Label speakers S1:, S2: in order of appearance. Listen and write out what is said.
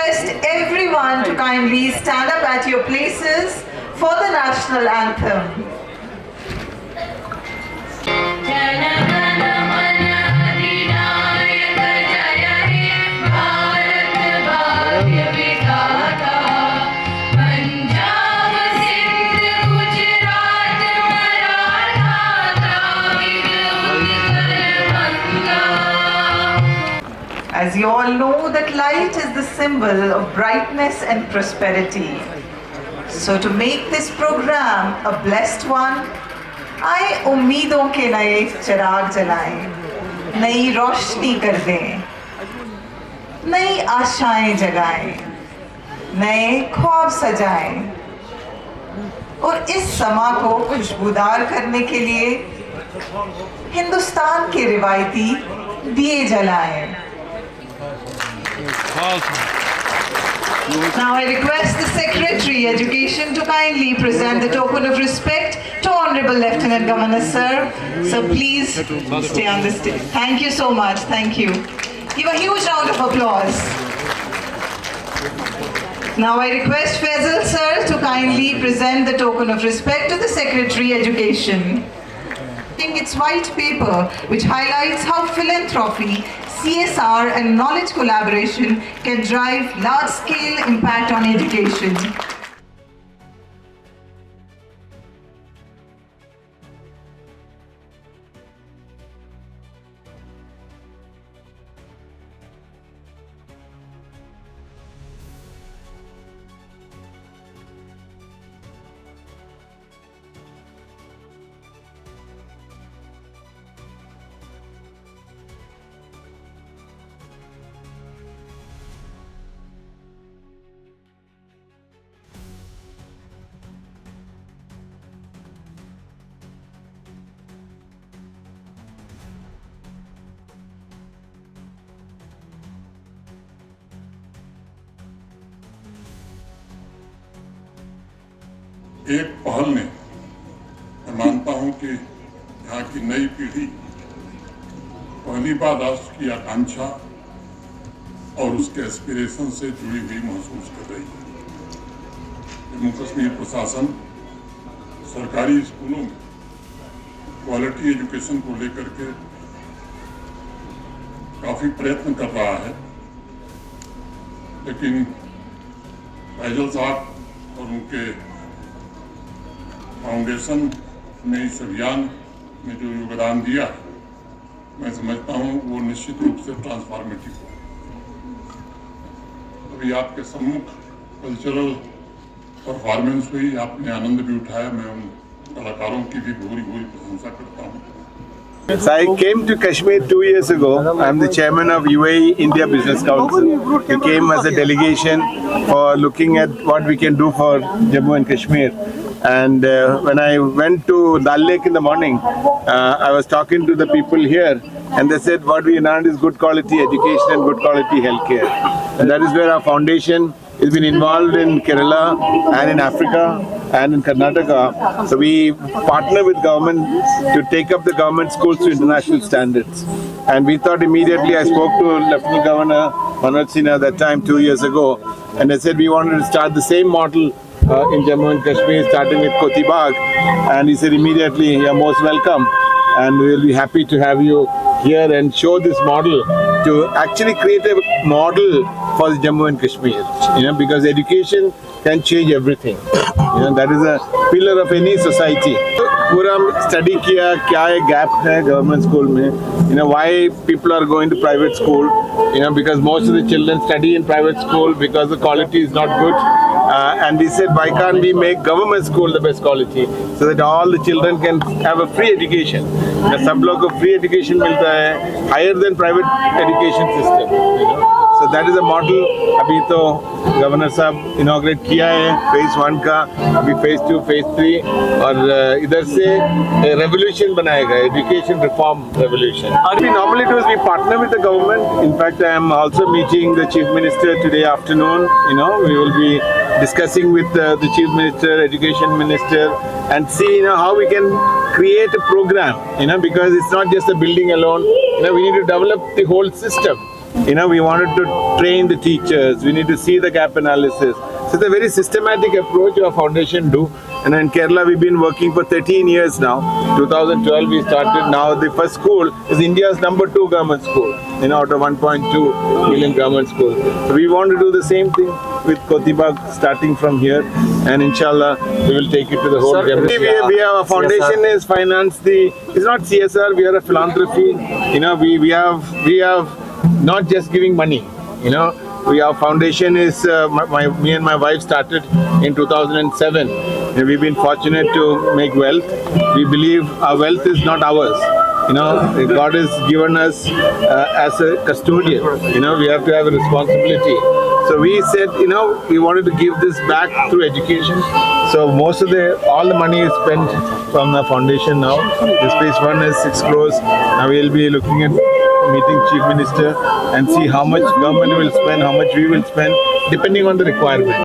S1: request everyone to kindly stand up at your places for the national anthem. As you all know that light is the symbol of brightness and prosperity. So to make this program a blessed one, आए उम्मीदों के नए चिराग जलाएं, नई रोशनी कर दें, नई आशाएं जगाएं, नए ख्वाब सजाएं और इस समा को खुशबूदार करने के लिए हिंदुस्तान के रिवायती दिए जलाएं. Now I request the Secretary Education to kindly present the token of respect to Honorable Lieutenant Governor Sir. So please stay on the stage. Thank you so much. Thank you. Give a huge round of applause. Now I request Faisal Sir to kindly present the token of respect to the Secretary Education. Its white paper which highlights how philanthropy, CSR and knowledge collaboration can drive large-scale impact on education.
S2: एक पहल ने मैं मानता हूं कि यहाँ की नई पीढ़ी पहली बार राष्ट्र की आकांक्षा और उसके एस्पिरेशन से जुड़ी हुई महसूस कर रही है. जम्मू कश्मीर प्रशासन सरकारी स्कूलों में क्वालिटी एजुकेशन को लेकर के काफी प्रयत्न कर रहा है, लेकिन फैजल साहब और उनके फाउंडेशन ने इस अभियान में जो योगदान दिया, मैं समझता हूं वो निश्चित रूप से ट्रांसफॉर्मेटिव है. अभी आपके सम्मुख कल्चरल परफॉर्मेंस हुई, आपने आनंद भी उठाया. मैं उन कलाकारों की भी भूरी भूरी प्रशंसा करता हूं.
S3: So I came to Kashmir 2 years ago. I'm the chairman of UAE India Business Council. We came as a delegation for looking at what we can do for Jammu and Kashmir. And when I went to Dal Lake in the morning, I was talking to the people here, and they said what we need is good quality education and good quality healthcare. And that is where our foundation has been involved in Kerala and in Africa and in Karnataka. So we partner with government to take up the government schools to international standards. And we thought immediately, I spoke to Lieutenant Governor Manoj Sinha that time 2 years ago, and I said we wanted to start the same model in Jammu and Kashmir, starting with Koti Bagh, and he said immediately, you are most welcome, and we will be happy to have you here and show this model to actually create a model for Jammu and Kashmir, because education can change everything. That is a pillar of any society. पूरा study किया क्या है gap है government school में, why people are going to private school, because most of the children study in private school because the quality is not good, and we said why can't we make government school the best quality so that all the children can have a free education. सब लोग को free education मिलता है higher than private education system. So that is a model. अभी तो governor साहब inaugurate किया है फेज 1 का, अभी फेज 2, फेज 3, और इधर से रेवोल्यूशन बनाएगा, education reform revolution. We normally do is we partner with the government. In fact, I am also meeting the Chief Minister today afternoon. We will be discussing with the Chief Minister, Education Minister, and see how we can create a program. Because it's not just a building alone. We need to develop the whole system. We wanted to train the teachers. We need to see the gap analysis. So it's a very systematic approach our foundation do. And in Kerala, we've been working for 13 years now. 2012 we started. Now the first school is India's #2 government school, out of 1.2 million government schools. So we want to do the same thing with Kotibag, starting from here, and inshallah we will take it to the whole.
S4: Sir,
S3: We have a foundation is financed it's not CSR. We are a philanthropy. We have not just giving money. Our foundation is me and my wife started in 2007. And we've been fortunate to make wealth. We believe our wealth is not ours. God has given us as a custodian. We have to have a responsibility. So we said, we wanted to give this back through education. So all the money is spent from the foundation now. This phase 1 is 6 crores. Now we'll be looking at meeting Chief Minister and see how much government will spend, how much we will spend, depending on the requirement.